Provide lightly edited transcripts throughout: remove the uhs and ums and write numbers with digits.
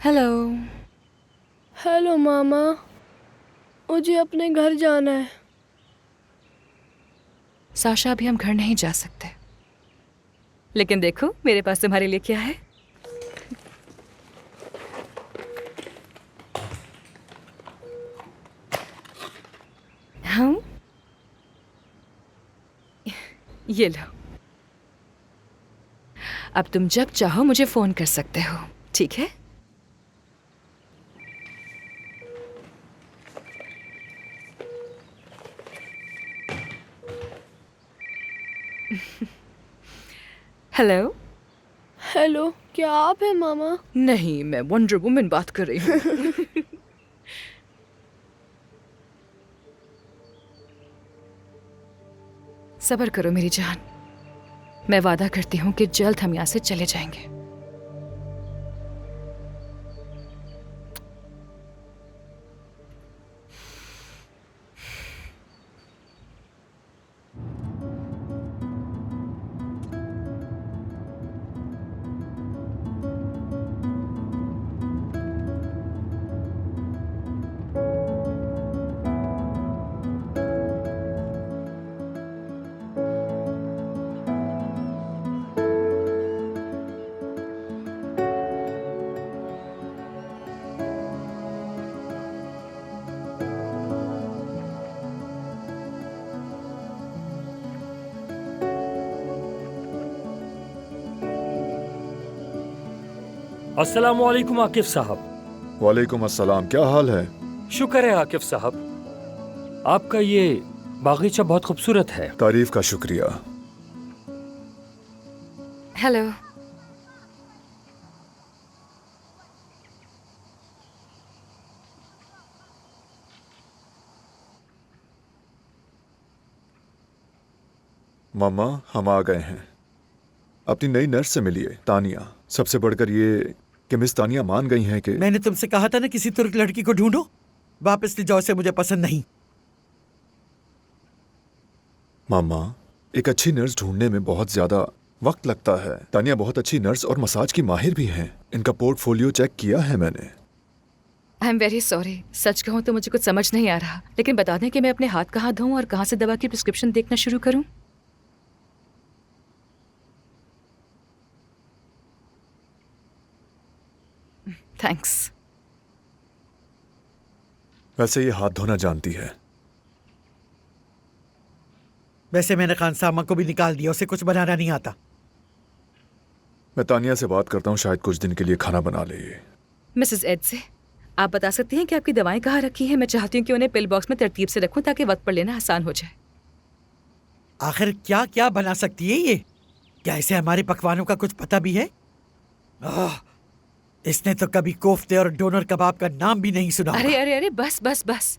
Hello. Hello मामा, मुझे अपने घर जाना है। साशा, अभी हम घर नहीं जा सकते, लेकिन देखो मेरे पास तुम्हारे लिए क्या है। हम ये लो। अब तुम जब चाहो मुझे फोन कर सकते हो, ठीक है? हेलो। हेलो, क्या आप हैं मामा? नहीं, मैं वंडर वुमन बात कर रही हूँ। सब्र करो मेरी जान, मैं वादा करती हूँ कि जल्द हम यहाँ से चले जाएंगे। अस्सलाम वालेकुम आकिफ साहब। वालेकुम अस्सलाम। क्या हाल है? शुक्र है आकिफ साहब, आपका ये बागीचा बहुत खूबसूरत है। तारीफ का शुक्रिया। हेलो। मम्मा, हम आ गए हैं। अपनी नई नर्स से मिलिए, तानिया। सबसे बढ़कर ये कि मिस तानिया मान गई हैं कि मैंने तुमसे कहा था ना किसी तुर्क लड़की को ढूंढो। वापस ले जाओ, से मुझे पसंद नहीं। मम्मा, एक अच्छी नर्स ढूंढने में बहुत ज्यादा वक्त लगता है। तानिया बहुत अच्छी नर्स और मसाज की माहिर भी हैं। इनका पोर्टफोलियो चेक किया है मैंने। आई एम वेरी सॉरी, सच कहूँ तो मुझे कुछ समझ नहीं आ रहा, लेकिन बता दें कि मैं अपने हाथ कहाँ धोऊं और कहाँ से दवा की प्रिस्क्रिप्शन देखना शुरू करूं। थैंक्स। वैसे ये हाथ धोना जानती है। वैसे मैंने खान सामा को भी निकाल दिया, उसे कुछ बनाना नहीं आता। मैं तानिया से बात करता हूँ, शायद कुछ दिन के लिए खाना बना ले। मिसेस एड से आप बता सकती हैं कि आपकी दवाएं कहाँ रखी हैं? मैं चाहती हूँ कि उन्हें पिल बॉक्स में तरतीब से रखूं ताकि वक्त पर लेना आसान हो जाए। आखिर क्या क्या बना सकती है ये? क्या इसे हमारे पकवानों का कुछ पता भी है? इसने तो कभी कोफ्ते और डोनर कबाब का नाम भी नहीं सुना अरे होगा। अरे अरे, बस बस बस।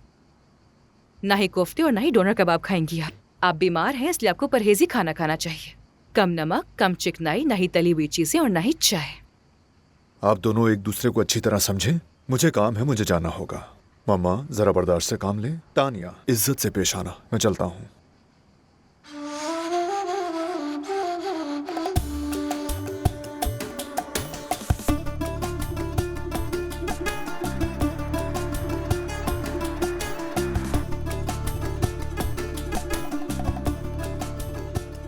ना ही कोफ्ते और ना ही डोनर कबाब खाएंगी आप बीमार हैं, इसलिए आपको परहेजी खाना खाना चाहिए। कम नमक, कम चिकनाई, ना ही तली हुई चीजें और ना ही चाय। आप दोनों एक दूसरे को अच्छी तरह समझें। मुझे काम है, मुझे जाना होगा। मम्मा, जरा बर्दाश्त से काम ले। तानिया, इज्जत से पेश आना। मैं चलता हूँ।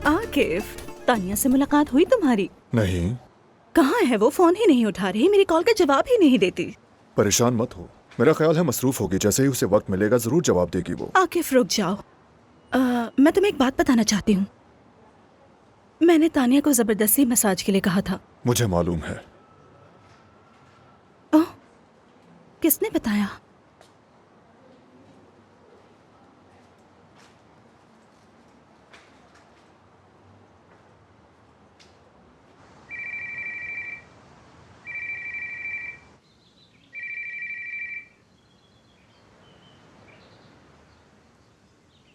आकिफ, तानिया से मुलाकात हुई तुम्हारी? नहीं। कहाँ है वो? फोन ही नहीं उठा रही, मेरी कॉल का जवाब ही नहीं देती। परेशान मत हो, मेरा ख्याल है मसरूफ होगी। जैसे ही उसे वक्त मिलेगा जरूर जवाब देगी वो। आकिफ रुक जाओ, मैं तुम्हें एक बात बताना चाहती हूँ। मैंने तानिया को जबरदस्ती मसाज के लिए कहा था। मुझे मालूम है। ओह, किसने बताया?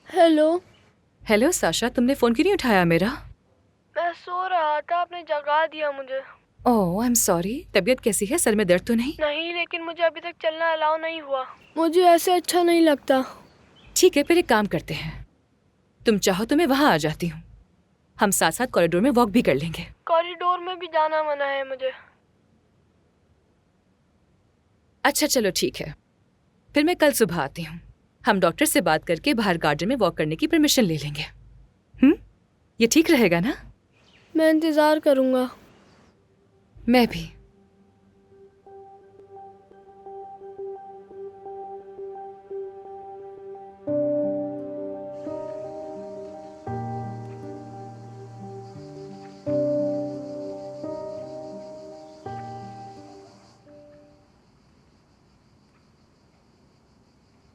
हेलो। हेलो साशा, तुमने फोन क्यों नहीं उठाया मेरा? मैं सो रहा था, आपने जगा दिया मुझे। ओह, आई एम सॉरी। तबीयत कैसी है? सर में दर्द तो नहीं? नहीं, लेकिन मुझे अभी तक चलना अलाउ नहीं हुआ। मुझे ऐसे अच्छा नहीं लगता। ठीक है, फिर एक काम करते हैं, तुम चाहो तो मैं वहां आ जाती हूँ। हम साथ साथ कॉरिडोर में वॉक भी कर लेंगे। कॉरिडोर में भी जाना मना है मुझे। अच्छा चलो ठीक है, फिर मैं कल सुबह आती हूँ। हम डॉक्टर से बात करके बाहर गार्डन में वॉक करने की परमिशन ले लेंगे। ये ठीक रहेगा ना? मैं इंतज़ार करूँगा। मैं भी।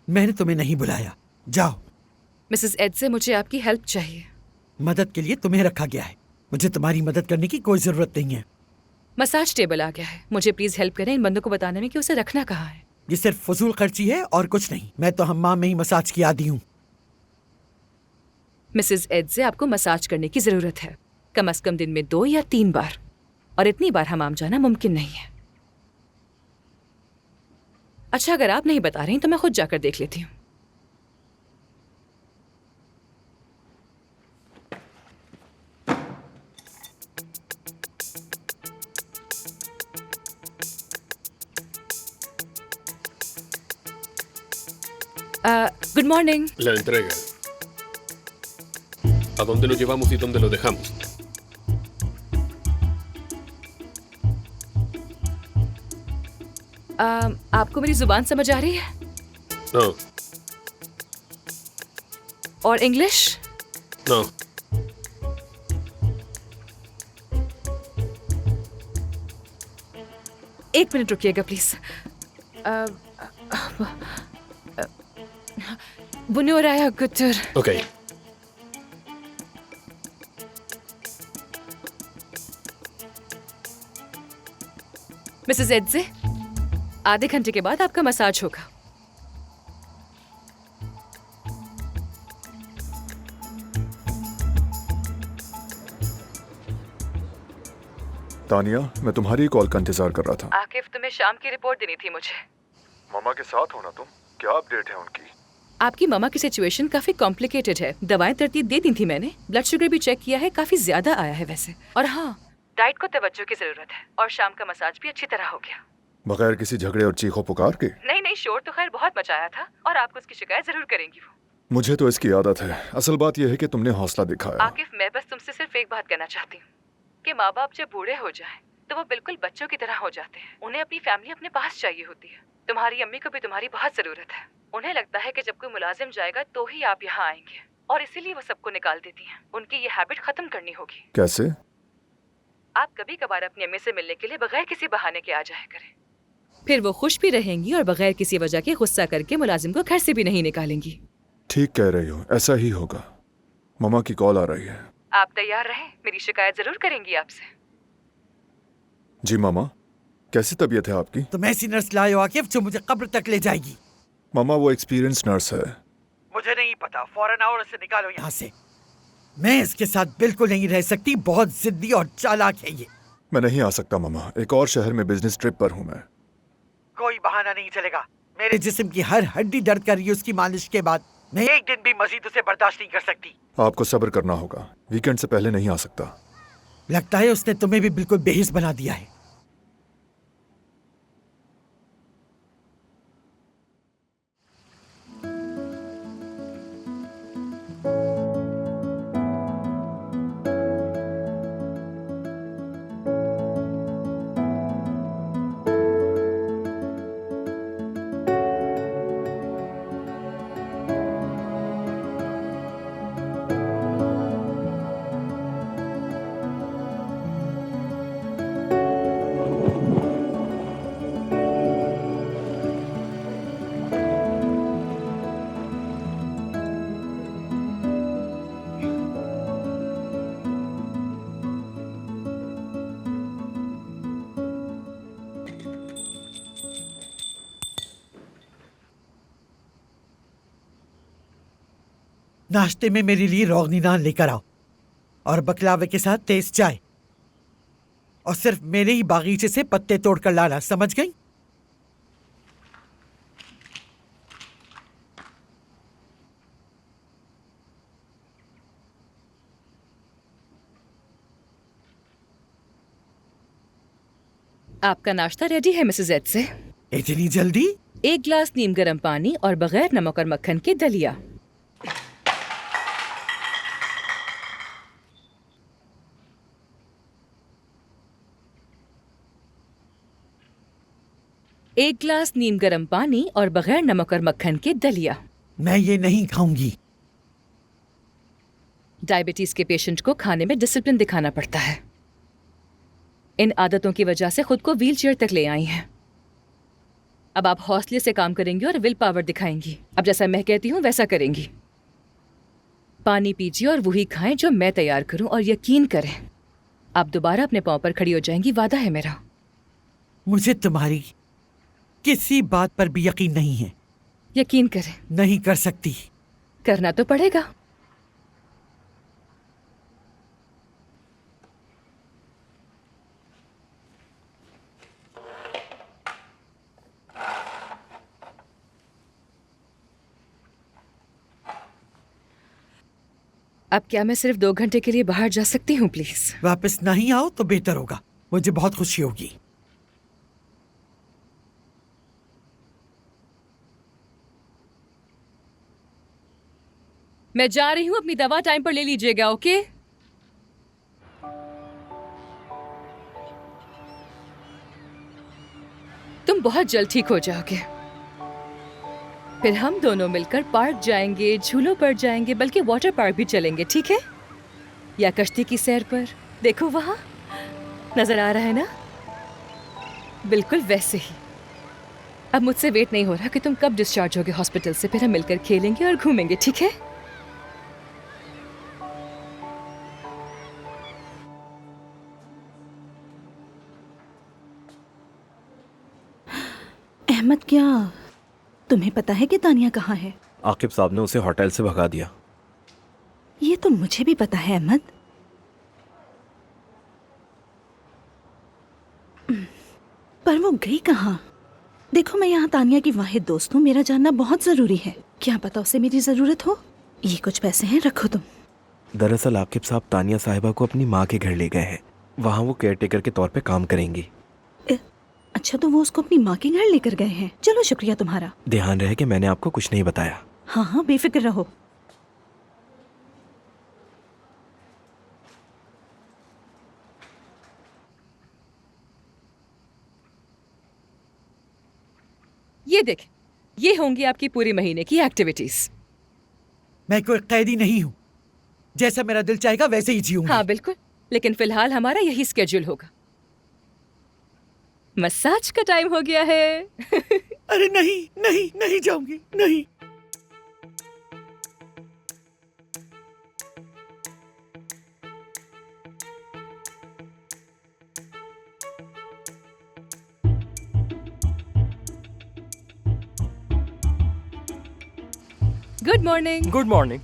मैंने तुम्हें नहीं बुलाया, जाओ। मिसेस एड से मुझे आपकी हेल्प चाहिए। मदद के लिए तुम्हें रखा गया है, मुझे तुम्हारी मदद करने की कोई जरूरत नहीं है। मसाज टेबल आ गया है, मुझे प्लीज हेल्प करें इन बंदों को बताने में कि उसे रखना कहाँ है। ये सिर्फ फजूल खर्ची है और कुछ नहीं। मैं तो हम्माम में ही मसाज की आदी हूँ। मिसेस एड से आपको मसाज करने की जरूरत है, कम से कम दिन में 2 या 3 बार, और इतनी बार हमाम जाना मुमकिन नहीं है। अच्छा अगर आप नहीं बता रही तो मैं खुद जाकर देख लेती हूँ। Good morning. La entrega. ¿A dónde lo llevamos y dónde lo dejamos? आपको मेरी जुबान समझ आ रही है? No, और इंग्लिश? no. एक मिनट रुकिएगा प्लीज। बुनोराया गुटर। Ok. मिसेस एड्जे, आधे घंटे के बाद आपका मसाज होगा। तानिया, मैं तुम्हारी कॉल का इंतजार कर रहा था। आकिफ, तुम्हें शाम की रिपोर्ट देनी थी मुझे। मामा के साथ होना तुम, क्या अपडेट है उनकी? आपकी मम्मा की सिचुएशन काफी कॉम्प्लिकेटेड है। दवाएं तरतीब दे दी थी मैंने, ब्लड शुगर भी चेक किया है, काफी ज्यादा आया है वैसे। और हाँ, डाइट को तवज्जो की जरूरत है, और शाम का मसाज भी अच्छी तरह हो गया। बगैर किसी झगड़े और चीखों पुकार के? नहीं नहीं, शोर तो खैर बहुत मचाया था, और आपको उसकी शिकायत जरूर करेंगी वो। मुझे तो इसकी आदत है। असल बात यह है कि तुमने हौसला दिखाया। आकिफ, मैं बस तुमसे सिर्फ एक बात कहना चाहती हूँ कि माँ बाप जब बूढ़े हो जाएं तो वो बिल्कुल बच्चों की तरह हो जाते हैं। उन्हें अपनी फैमिली अपने पास चाहिए होती है। तुम्हारी अम्मी को भी तुम्हारी बहुत जरूरत है। उन्हें लगता है कि जब कोई मुलाजिम जाएगा तो ही आप यहाँ आएंगे, और इसीलिए वो सबको निकाल देती हैं। उनकी ये हैबिट खत्म करनी होगी। कैसे? आप कभी कभार अपनी अम्मी से मिलने के लिए बगैर किसी बहाने के आ जाया करें, फिर वो खुश भी रहेंगी और बगैर किसी वजह के गुस्सा करके मुलाजिम को घर से भी नहीं निकालेंगी। ठीक कह रही हो, ऐसा ही होगा। मामा की कॉल आ रही है। आप तैयार रहें, मेरी शिकायत जरूर करेंगी आपसे। जी मामा, कैसी तबीयत है आपकी? तुम ऐसी नर्स लाए हो आकिफ जो मुझे कब्र तक ले जाएगी। मामा वो एक्सपीरियंस नर्स है। मुझे नहीं पता, फौरन आओ और इसे निकालो यहाँ से। मैं इसके साथ बिल्कुल नहीं रह सकती, बहुत जिद्दी और चालाक है ये। मैं नहीं आ सकता मामा, एक और शहर में बिजनेस ट्रिप पर हूँ मैं। कोई बहाना नहीं चलेगा। मेरे जिस्म की हर हड्डी दर्द कर रही है उसकी मालिश के बाद। मैं एक दिन भी मजीद उसे बर्दाश्त नहीं कर सकती। आपको सब्र करना होगा, वीकेंड से पहले नहीं आ सकता। लगता है उसने तुम्हें भी बिल्कुल बेहिस बना दिया है। नाश्ते में मेरे लिए रोगनी नान लेकर आओ, और बकलावे के साथ तेज चाय, और सिर्फ मेरे ही बागीचे से पत्ते तोड़कर लाना, समझ गई? आपका नाश्ता रेडी है मिसेस एड से। इतनी जल्दी? 1 गिलास नीम गर्म पानी और बगैर नमक और मक्खन के दलिया। एक गिलास नीम गर्म पानी और बगैर नमक और मक्खन के दलिया। मैं ये नहीं खाऊंगी। डायबिटीज के पेशेंट को खाने में डिसिप्लिन दिखाना पड़ता है। इन आदतों की वजह से खुद को व्हीलचेयर तक ले आई हैं। अब आप हौसले से काम करेंगी और विल पावर दिखाएंगी। अब जैसा मैं कहती हूँ वैसा करेंगी। पानी पीजिए और वही खाएं जो मैं तैयार करूं, और यकीन करें आप दोबारा अपने पांव पर खड़ी हो जाएंगी, वादा है मेरा। मुझे तुम्हारी किसी बात पर भी यकीन नहीं है। यकीन करें। नहीं कर सकती। करना तो पड़ेगा। अब क्या मैं सिर्फ 2 घंटे के लिए बाहर जा सकती हूँ प्लीज? वापस नहीं आओ तो बेहतर होगा। मुझे बहुत खुशी होगी। मैं जा रही हूँ, अपनी दवा टाइम पर ले लीजिएगा, ओके? तुम बहुत जल्द ठीक हो जाओगे। फिर हम दोनों मिलकर पार्क जाएंगे, झूलों पर जाएंगे, बल्कि वाटर पार्क भी चलेंगे, ठीक है? या कश्ती की सैर पर। देखो वहां नजर आ रहा है ना? बिल्कुल वैसे ही। अब मुझसे वेट नहीं हो रहा कि तुम कब डिस्चार्ज होगे हॉस्पिटल से। फिर हम मिलकर खेलेंगे और घूमेंगे, ठीक है? अहमद, क्या तुम्हें पता है कि तानिया कहाँ है? आकिब साहब ने उसे होटल से भगा दिया। ये तो मुझे भी पता है अहमद, पर वो गई कहाँ? देखो, मैं यहाँ तानिया की वाहिद दोस्त हूँ। मेरा जानना बहुत जरूरी है। क्या पता उसे मेरी जरूरत हो। ये कुछ पैसे हैं, रखो तुम। दरअसल आकिब साहब तानिया साहिबा को अपनी माँ के घर ले गए हैं। वहाँ वो केयरटेकर के तौर पे काम करेंगी। अच्छा, तो वो उसको अपनी माँ के घर लेकर गए हैं। चलो, शुक्रिया तुम्हारा। ध्यान रहे कि मैंने आपको कुछ नहीं बताया। हाँ हाँ, बेफिक्र रहो। ये देख, ये होंगी आपकी पूरी महीने की एक्टिविटीज। मैं कोई कैदी नहीं हूँ। जैसा मेरा दिल चाहेगा वैसे ही जीऊंगी। हाँ बिल्कुल, लेकिन फिलहाल हमारा यही स्केड्यूल होगा। मसाज का टाइम हो गया है। अरे नहीं नहीं, नहीं जाऊंगी, नहीं। Good morning. Good morning.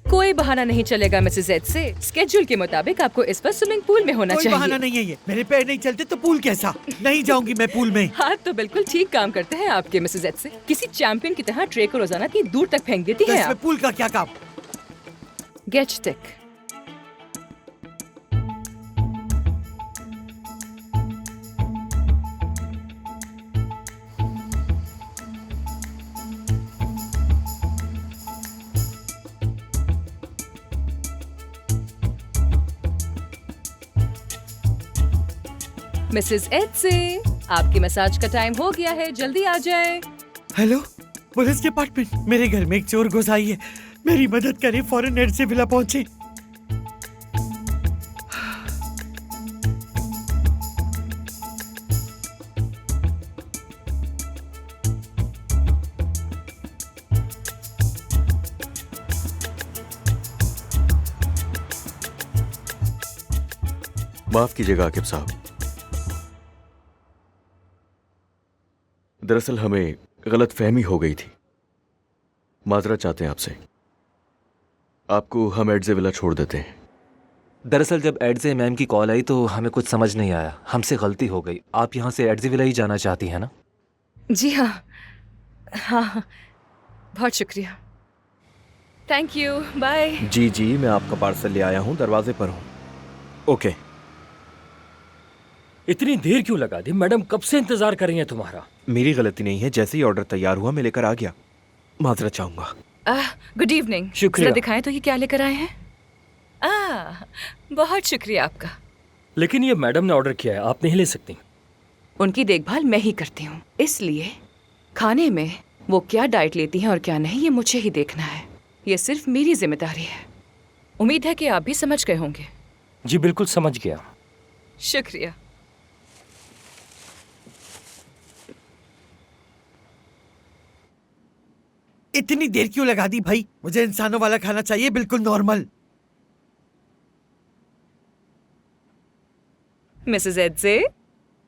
कोई बहाना नहीं चलेगा मिसेस एड से। स्केड्यूल के मुताबिक आपको इस पर स्विमिंग पूल में होना कोई चाहिए। बहाना नहीं है ये। मेरे पैर नहीं चलते तो पूल कैसा? नहीं जाऊंगी मैं पूल में। हाथ तो बिल्कुल ठीक काम करते हैं आपके मिसेस एड से। किसी चैंपियन की तरह ट्रे को रोजाना की दूर तक फेंक देती तो हैं इसमें आप। पूल का क्या काम? Gate stick. मिसेस एड से आपकी मसाज का टाइम हो गया है, जल्दी आ जाएं। Hello, police department. मेरे घर में एक चोर घुस आई है। मेरी मदद करें, फौरन एड से विला पहुंचे। माफ कीजिएगा आकिब साहब, दरअसल हमें गलत फहमी हो गई थी। माजरत चाहते हैं आपसे। आपको हम एडजे विला छोड़ देते हैं। दरअसल जब एडजे मैम की कॉल आई तो हमें कुछ समझ नहीं आया। हमसे गलती हो गई। आप यहाँ से एडजे विला ही जाना चाहती हैं ना? जी हाँ। हाँ हाँ, बहुत शुक्रिया। Thank you, bye. जी जी, मैं आपका पार्सल ले आया हूँ, दरवाजे पर हूँ। ओके। इतनी देर क्यों लगा दी? मैडम कब से इंतजार कर रही हैं तुम्हारा। मेरी गलती नहीं है, जैसे ही ऑर्डर तैयार हुआ मैं लेकर आ गया। माजरत चाहूंगा। Good evening. शुक्रिया। जरा दिखाएं तो ये क्या लेकर आए हैं। बहुत शुक्रिया आपका। लेकिन ये मैडम ने ऑर्डर किया है, आप नहीं ले सकती। उनकी देखभाल मैं ही करती हूँ, इसलिए खाने में वो क्या डाइट लेती हैं और क्या नहीं, ये मुझे ही देखना है। ये सिर्फ मेरी जिम्मेदारी है। उम्मीद है कि आप भी समझ गए होंगे। जी बिल्कुल समझ गया। शुक्रिया। इतनी देर क्यों लगा दी भाई? मुझे इंसानों वाला खाना चाहिए, बिल्कुल नॉर्मल। मिसेस एड्जे।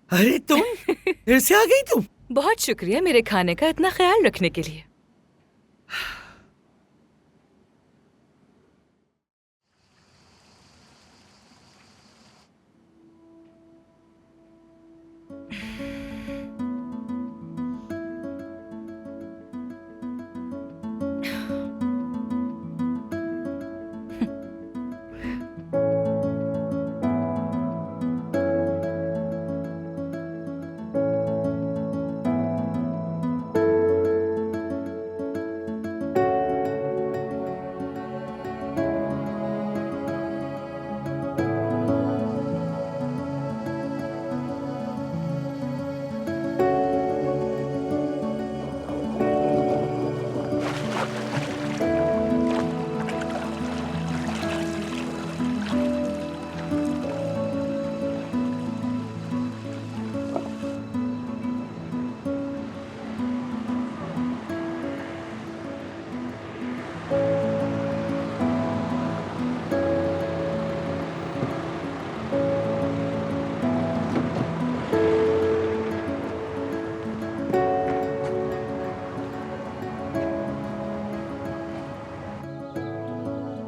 अरे तुम फिर से आ गई तुम? बहुत शुक्रिया मेरे खाने का इतना ख्याल रखने के लिए।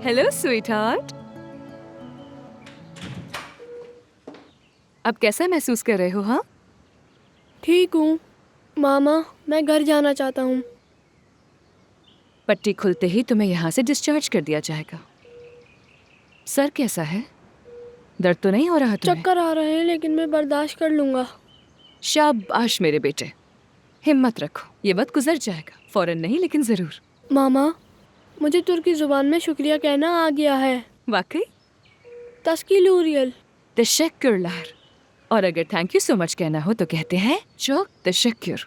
Hello sweetheart. अब कैसा महसूस कर रहे हो? हाँ, ठीक हूँ मामा, मैं घर जाना चाहता हूँ। पट्टी खुलते ही तुम्हें यहाँ से डिस्चार्ज कर दिया जाएगा। सर कैसा है? दर्द तो नहीं हो रहा तुम्हें? चक्कर आ रहे हैं लेकिन मैं बर्दाश्त कर लूँगा। शाबाश मेरे बेटे, हिम्मत रखो, ये वक्त गुजर जाएगा। फौरन नहीं लेकिन ज़रूर। मामा, मुझे तुर्की ज़ुबान में शुक्रिया कहना आ गया है। वाकई? तस्कीलूरियल। तशक्कुरलार। और अगर थैंक यू सो मच कहना हो तो कहते हैं चौक तशक्कुर।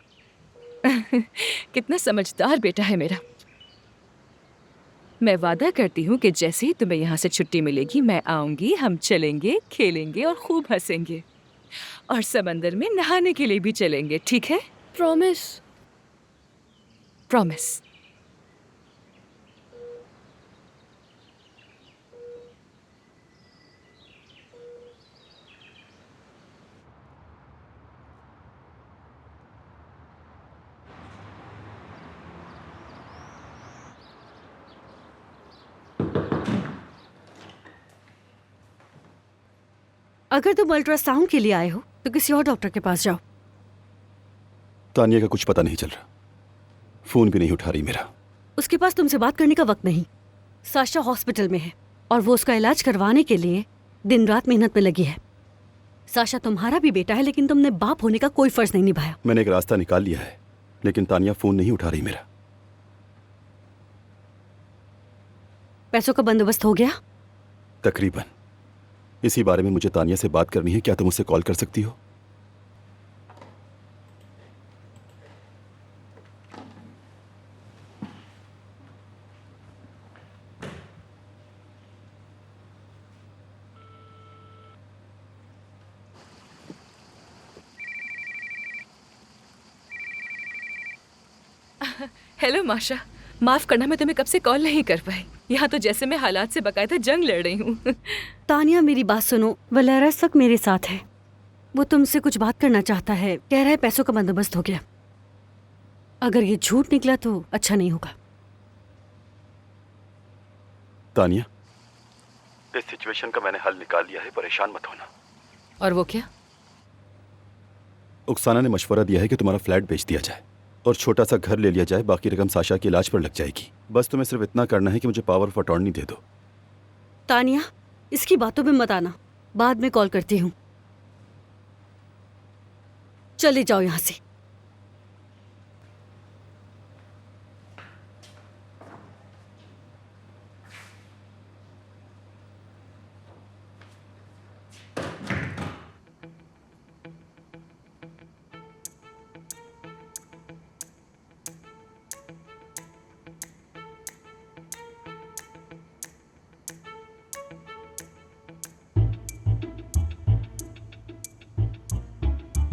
कितना समझदार बेटा है मेरा। मैं वादा करती हूँ कि जैसे ही तुम्हें यहाँ से छुट्टी मिलेगी मैं आऊँगी, हम चलेंगे, खेलेंगे और खूब हंसेंगे और समंदर में नहाने के लिए भी चलेंगे, ठीक है? प्रॉमिस। प्रॉमिस। अगर तुम अल्ट्रासाउंड के लिए आए हो तो किसी और डॉक्टर के पास जाओ। तानिया का कुछ पता नहीं चल रहा, फोन भी नहीं उठा रही मेरा। उसके पास तुमसे बात करने का वक्त नहीं। साशा हॉस्पिटल में है और वो उसका इलाज करवाने के लिए दिन रात मेहनत में लगी है। साशा तुम्हारा भी बेटा है लेकिन तुमने बाप होने का कोई फर्ज नहीं निभाया। मैंने एक रास्ता निकाल लिया है लेकिन तानिया फोन नहीं उठा रही मेरा। पैसों का बंदोबस्त हो गया? तकरीबन। इसी बारे में मुझे तानिया से बात करनी है, क्या तुम उससे कॉल कर सकती हो? हेलो माशा, माफ करना मैं तुम्हें कब से कॉल नहीं कर पाई। यहाँ तो जैसे मैं हालात से बकायदा जंग लड़ रही हूँ। तानिया मेरी बात सुनो, वलैरा इस वक्त मेरे साथ है। वो तुमसे कुछ बात करना चाहता है, कह रहा है पैसों का बंदोबस्त हो गया। अगर ये झूठ निकला तो अच्छा नहीं होगा। तानिया, इस सिचुएशन का मैंने हल निकाल लिया है, परेशान मत होना। और वो क्या? उक्साना ने मशवरा दिया है कि तुम्हारा फ्लैट बेच दिया जाए और छोटा सा घर ले लिया जाए, बाकी रकम साशा के इलाज पर लग जाएगी। बस तुम्हें सिर्फ इतना करना है कि मुझे पावर ऑफ अटॉर्नी दे दो। तानिया, इसकी बातों में मत आना, बाद में कॉल करती हूँ। चले जाओ यहाँ से।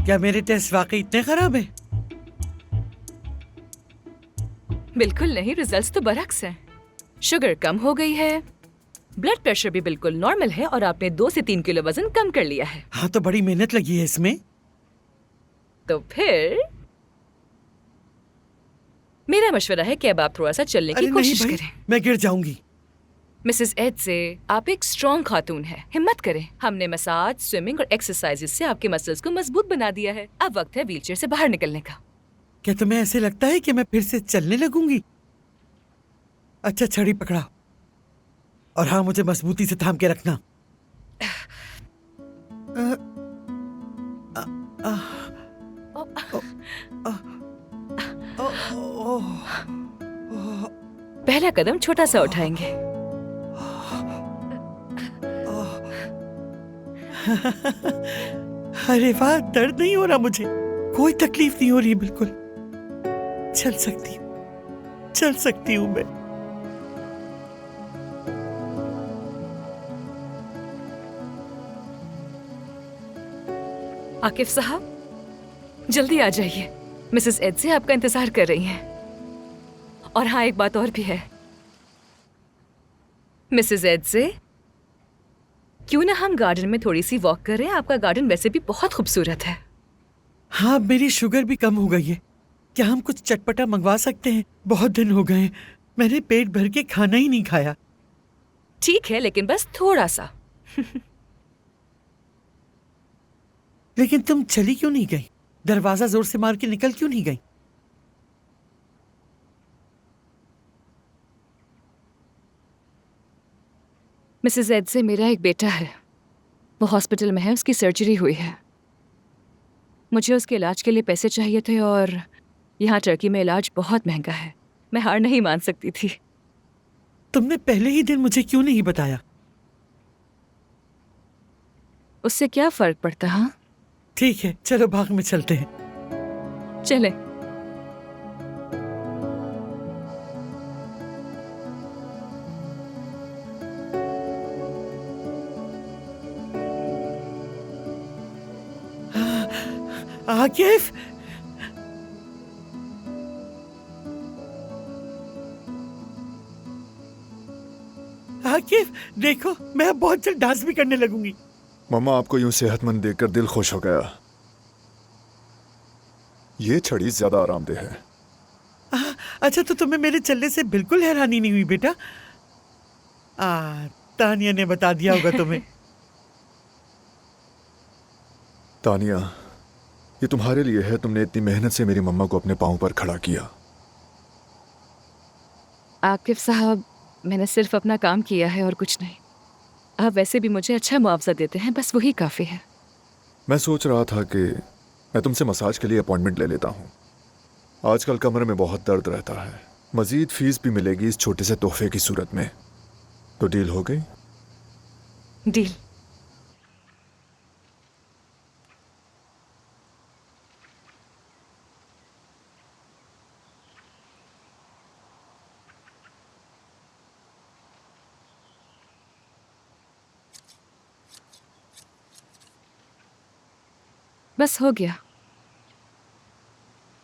क्या मेरे टेस्ट वाकई इतने खराब हैं? बिल्कुल नहीं, रिजल्ट्स तो बरक्स हैं। शुगर कम हो गई है, ब्लड प्रेशर भी बिल्कुल नॉर्मल है और आपने 2 से 3 किलो वजन कम कर लिया है। हाँ, तो बड़ी मेहनत लगी है इसमें। तो फिर मेरा मशवरा है कि अब आप थोड़ा सा चलने की कोशिश करें। मैं गिर जाऊंगी। मिसेस एडजे, आप एक स्ट्रॉन्ग खातून हैं, हिम्मत करें। हमने मसाज, स्विमिंग और एक्सरसाइजेस से आपके मसल्स को मजबूत बना दिया है। अब वक्त है व्हीलचेयर से बाहर निकलने का। क्या तुम्हें ऐसे लगता है कि मैं फिर से चलने लगूंगी? अच्छा, छड़ी पकड़ाओ और हाँ, मुझे मजबूती से थाम के रखना। पहला कदम छोटा सा उठाएंगे। अरे वाह, दर्द नहीं हो रहा मुझे, कोई तकलीफ नहीं हो रही बिल्कुल। चल सकती हूँ मैं। आकिफ साहब, जल्दी आ जाइए, मिसेस एडजे आपका इंतजार कर रही हैं। और हाँ, एक बात और भी है। मिसेस एडजे, क्यों ना हम गार्डन में थोड़ी सी वॉक करें? आपका गार्डन वैसे भी बहुत खूबसूरत है। हाँ, मेरी शुगर भी कम हो गई है। क्या हम कुछ चटपटा मंगवा सकते हैं? बहुत दिन हो गए, मैंने पेट भर के खाना ही नहीं खाया। ठीक है, लेकिन बस थोड़ा सा। लेकिन तुम चली क्यों नहीं गई? दरवाजा जोर से मार के निकल क्यों नहीं गई? मिसेस एडजे, मेरा एक बेटा है, वो हॉस्पिटल में है, उसकी सर्जरी हुई है। मुझे उसके इलाज के लिए पैसे चाहिए थे और यहाँ टर्की में इलाज बहुत महंगा है। मैं हार नहीं मान सकती थी। तुमने पहले ही दिन मुझे क्यों नहीं बताया? उससे क्या फर्क पड़ता? हाँ, ठीक है, चलो बाग में चलते हैं। चलें। आकिफ, देखो, मैं अब बहुत जल्द डांस भी करने लगूंगी। मम्मा, आपको यूं सेहतमंद देखकर दिल खुश हो गया। ये छड़ी ज्यादा आरामदेह है। अच्छा, तो तुम्हें मेरे चलने से बिल्कुल हैरानी नहीं हुई बेटा? तानिया ने बता दिया होगा तुम्हें। तानिया, ये तुम्हारे लिए है। तुमने इतनी मेहनत से मेरी मम्मा को अपने पांव पर खड़ा किया। आकिफ साहब, मैंने सिर्फ अपना काम किया है और कुछ नहीं। आप वैसे भी मुझे अच्छा मुआवजा देते हैं, बस वही काफ़ी है। मैं सोच रहा था कि मैं तुमसे मसाज के लिए अपॉइंटमेंट ले लेता हूँ। आजकल कमर में बहुत दर्द रहता है। मजीद फीस भी मिलेगी इस छोटे से तोहफे की सूरत में। तो डील हो गई? डील। बस हो गया,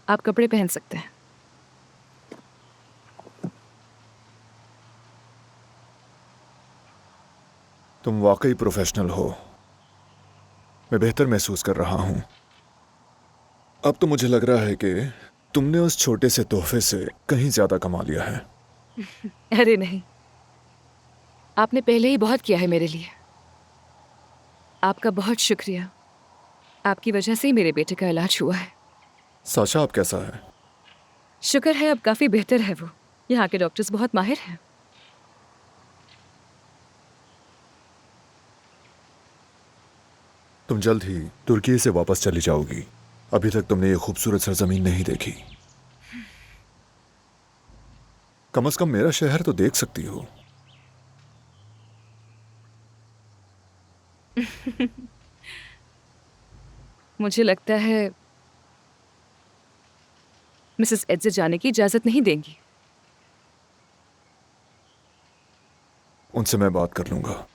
आप कपड़े पहन सकते हैं। तुम वाकई प्रोफेशनल हो। मैं बेहतर महसूस कर रहा हूं। अब तो मुझे लग रहा है कि तुमने उस छोटे से तोहफे से कहीं ज्यादा कमा लिया है। अरे नहीं, आपने पहले ही बहुत किया है मेरे लिए। आपका बहुत शुक्रिया। आपकी वजह से ही मेरे बेटे का इलाज हुआ है। साशा अब कैसा है? शुक्र है अब काफी बेहतर है वो। यहाँ के डॉक्टर्स बहुत माहिर हैं। तुम जल्द ही तुर्की से वापस चली जाओगी। अभी तक तुमने ये खूबसूरत सरजमीन नहीं देखी। कम से कम मेरा शहर तो देख सकती हो। मुझे लगता है मिसेस एड्जे जाने की इजाजत नहीं देंगी। उनसे मैं बात कर लूंगा।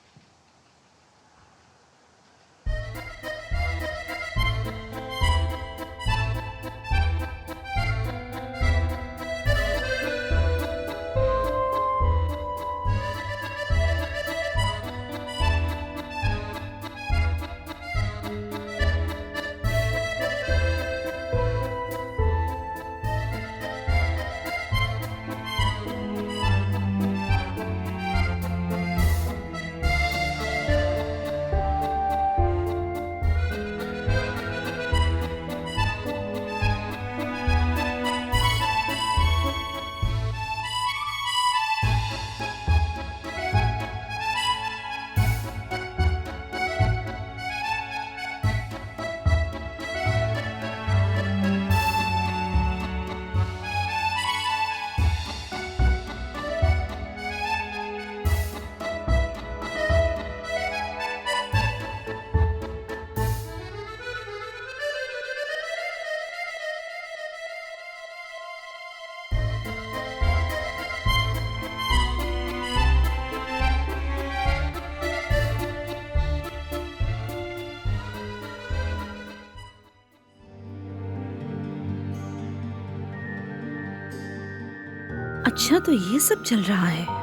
अच्छा, तो ये सब चल रहा है।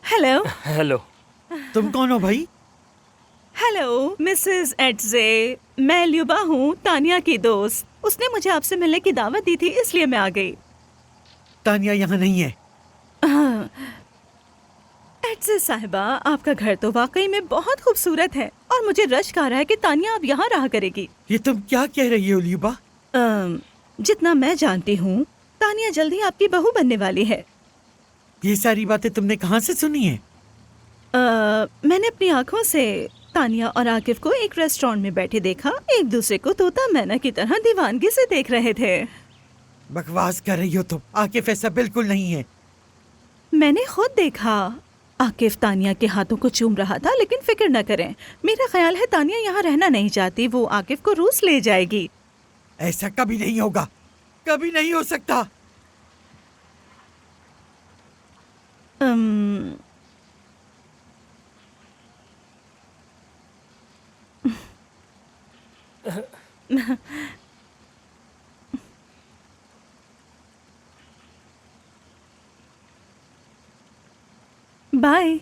हेलो। हेलो। तुम कौन हो भाई? हेलो मिसेस एड्जे, मैं ल्यूबा हूँ, तानिया की दोस्त। उसने मुझे आपसे मिलने की दावत दी थी, इसलिए मैं आ गई। तानिया यहाँ नहीं है। एड्जे साहिबा, आपका घर तो वाकई में बहुत खूबसूरत है और मुझे रश्क आ रहा है कि तानिया अब यहाँ रहा करेगी। ये तुम क्या कह रही हो ल्यूबा? जितना मैं जानती हूँ, तानिया जल्दी आपकी बहू बनने वाली है। ये सारी बातें तुमने कहाँ से सुनी है? मैंने अपनी आँखों से तानिया और आकिफ को एक रेस्टोरेंट में बैठे देखा। एक दूसरे को तोता मैना की तरह दीवानगी से देख रहे थे। बकवास कर रही हो तुम। आकिफ ऐसा बिल्कुल नहीं है। मैंने खुद देखा। आकिफ तानिया के हाथों को चूम रहा था, लेकिन फिक्र न करें, मेरा ख्याल है तानिया यहाँ रहना नहीं चाहती। वो आकिफ को रूस ले जाएगी। ऐसा कभी नहीं होगा, कभी नहीं हो सकता। बाय।